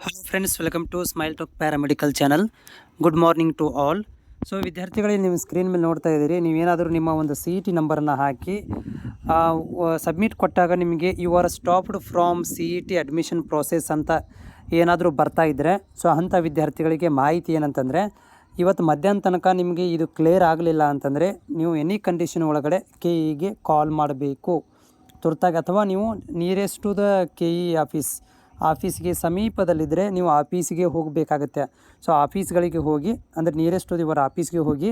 Hello friends, welcome to smile talk paramedical channel. Good morning to all. So ವಿದ್ಯಾರ್ಥಿಗಳೇ, ನೀವು screen ಮೇಲೆ ನೋಡ್ತಾ ಇದ್ದೀರಿ. ನೀವೇನಾದರೂ ನಿಮ್ಮ ಒಂದು ಸಿ ಇ ಟಿ ನಂಬರನ್ನು ಹಾಕಿ ಸಬ್ಮಿಟ್ ಕೊಟ್ಟಾಗ ನಿಮಗೆ you are stopped from C E T admission process ಅಂತ ಏನಾದರೂ ಬರ್ತಾ ಇದ್ದರೆ, ಸೊ ಅಂಥ ವಿದ್ಯಾರ್ಥಿಗಳಿಗೆ ಮಾಹಿತಿ ಏನಂತಂದರೆ, ಇವತ್ತು ಮಧ್ಯಾಹ್ನ ತನಕ ನಿಮಗೆ ಇದು ಕ್ಲಿಯರ್ ಆಗಲಿಲ್ಲ ಅಂತಂದರೆ ನೀವು ಎನಿ ಕಂಡೀಷನ್ ಒಳಗಡೆ ಕೆ ಇಗೆ ಕಾಲ್ ಮಾಡಬೇಕು ತುರ್ತಾಗಿ, ಅಥವಾ ನೀವು nearest to the K E ಆಫೀಸ್ಗೆ ಸಮೀಪದಲ್ಲಿದ್ದರೆ ನೀವು ಆಫೀಸಿಗೆ ಹೋಗಬೇಕಾಗತ್ತೆ. ಸೊ ಆಫೀಸ್ಗಳಿಗೆ ಹೋಗಿ, ಅಂದರೆ ನಿಯರೆಸ್ಟ್ ಟು ಯುವರ್ ಆಫೀಸ್ಗೆ ಹೋಗಿ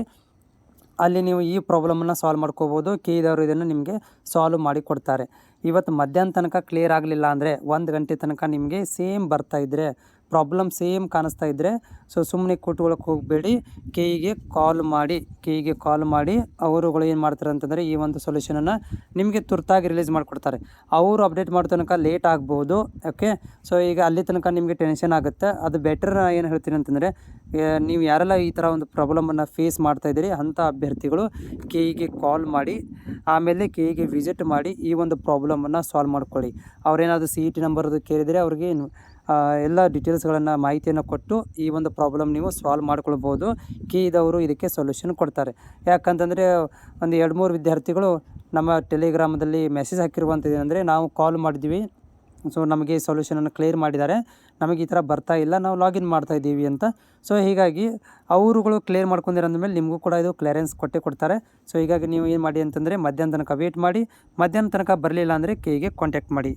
ಅಲ್ಲಿ ನೀವು ಈ ಪ್ರಾಬ್ಲಮನ್ನು ಸಾಲ್ವ್ ಮಾಡ್ಕೋಬೋದು. ಕೆ ಇದವರು ಇದನ್ನು ನಿಮಗೆ ಸಾಲ್ವ್ ಮಾಡಿ ಕೊಡ್ತಾರೆ. ಇವತ್ತು ಮಧ್ಯಾಹ್ನ ತನಕ ಕ್ಲಿಯರ್ ಆಗಲಿಲ್ಲ ಅಂದರೆ 1 ಗಂಟೆ ತನಕ ನಿಮಗೆ ಸೇಮ್ ಬರ್ತಾಯಿದ್ರೆ, ಪ್ರಾಬ್ಲಮ್ ಸೇಮ್ ಕಾಣಿಸ್ತಾ ಇದ್ದರೆ, ಸೊ ಸುಮ್ಮನೆ ಕೂತ್ಕೊಳ್ಳೋಕೆ ಹೋಗಬೇಡಿ. ಕೆ ಇಗೆ ಕಾಲ್ ಮಾಡಿ ಅವರುಗಳು ಏನು ಮಾಡ್ತಾರೆ ಅಂತಂದರೆ ಈ ಒಂದು ಸೊಲ್ಯೂಷನನ್ನು ನಿಮಗೆ ತುರ್ತಾಗಿ ರಿಲೀಸ್ ಮಾಡಿಕೊಡ್ತಾರೆ. ಅವರು ಅಪ್ಡೇಟ್ ಮಾಡೋ ತನಕ ಲೇಟ್ ಆಗ್ಬೋದು. ಓಕೆ, ಸೊ ಈಗ ಅಲ್ಲಿ ತನಕ ನಿಮಗೆ ಟೆನ್ಷನ್ ಆಗುತ್ತೆ. ಅದು ಬೆಟರ್ ಏನು ಹೇಳ್ತೀನಿ ಅಂತಂದರೆ, ನೀವು ಯಾರೆಲ್ಲ ಈ ಥರ ಒಂದು ಪ್ರಾಬ್ಲಮನ್ನು ಫೇಸ್ ಮಾಡ್ತಾಯಿದ್ದೀರಿ ಅಂಥ ಅಭ್ಯರ್ಥಿಗಳು ಕೆ ಇಗೆ ಕಾಲ್ ಮಾಡಿ, ಆಮೇಲೆ ಕೆ ಇಗೆ ವಿಸಿಟ್ ಮಾಡಿ ಈ ಒಂದು ಪ್ರಾಬ್ಲಮನ್ನು ಸಾಲ್ವ್ ಮಾಡ್ಕೊಳ್ಳಿ. ಅವರೇನಾದರೂ ಸಿ ಇ ಟಿ ನಂಬರ್ದು ಕೇಳಿದರೆ ಅವ್ರಿಗೆ ಎಲ್ಲ ಡೀಟೇಲ್ಸ್ಗಳನ್ನು, ಮಾಹಿತಿಯನ್ನು ಕೊಟ್ಟು ಈ ಒಂದು ಪ್ರಾಬ್ಲಮ್ ನೀವು ಸಾಲ್ವ್ ಮಾಡ್ಕೊಳ್ಬೋದು. ಕೆ ಇದವರು ಇದಕ್ಕೆ ಸೊಲ್ಯೂಷನ್ ಕೊಡ್ತಾರೆ. ಯಾಕಂತಂದರೆ ಒಂದು 2-3 ವಿದ್ಯಾರ್ಥಿಗಳು ನಮ್ಮ ಟೆಲಿಗ್ರಾಮದಲ್ಲಿ ಮೆಸೇಜ್ ಹಾಕಿರುವಂಥದ್ದು ಏನಂದರೆ, ನಾವು ಕಾಲ್ ಮಾಡಿದ್ವಿ, ಸೊ ನಮಗೆ ಸೊಲ್ಯೂಷನನ್ನು ಕ್ಲಿಯರ್ ಮಾಡಿದ್ದಾರೆ, ನಮಗೆ ಈ ಥರ ಬರ್ತಾ ಇಲ್ಲ, ನಾವು ಲಾಗಿನ್ ಮಾಡ್ತಾಯಿದ್ದೀವಿ ಅಂತ. ಸೊ ಹೀಗಾಗಿ ಅವರುಗಳು ಕ್ಲಿಯರ್ ಮಾಡ್ಕೊಂಡಿರೋಂದ್ಮೇಲೆ ನಿಮಗೂ ಕೂಡ ಇದು ಕ್ಲಿಯರೆನ್ಸ್ ಕೊಡ್ತಾರೆ. ಸೊ ಹೀಗಾಗಿ ನೀವು ಏನು ಮಾಡಿ ಅಂತಂದರೆ, ಮಧ್ಯಾಹ್ನ ತನಕ ವೇಟ್ ಮಾಡಿ. ಮಧ್ಯಾಹ್ನ ತನಕ ಬರಲಿಲ್ಲ ಅಂದರೆ ಕೆ ಇಗೆ ಕಾಂಟ್ಯಾಕ್ಟ್ ಮಾಡಿ.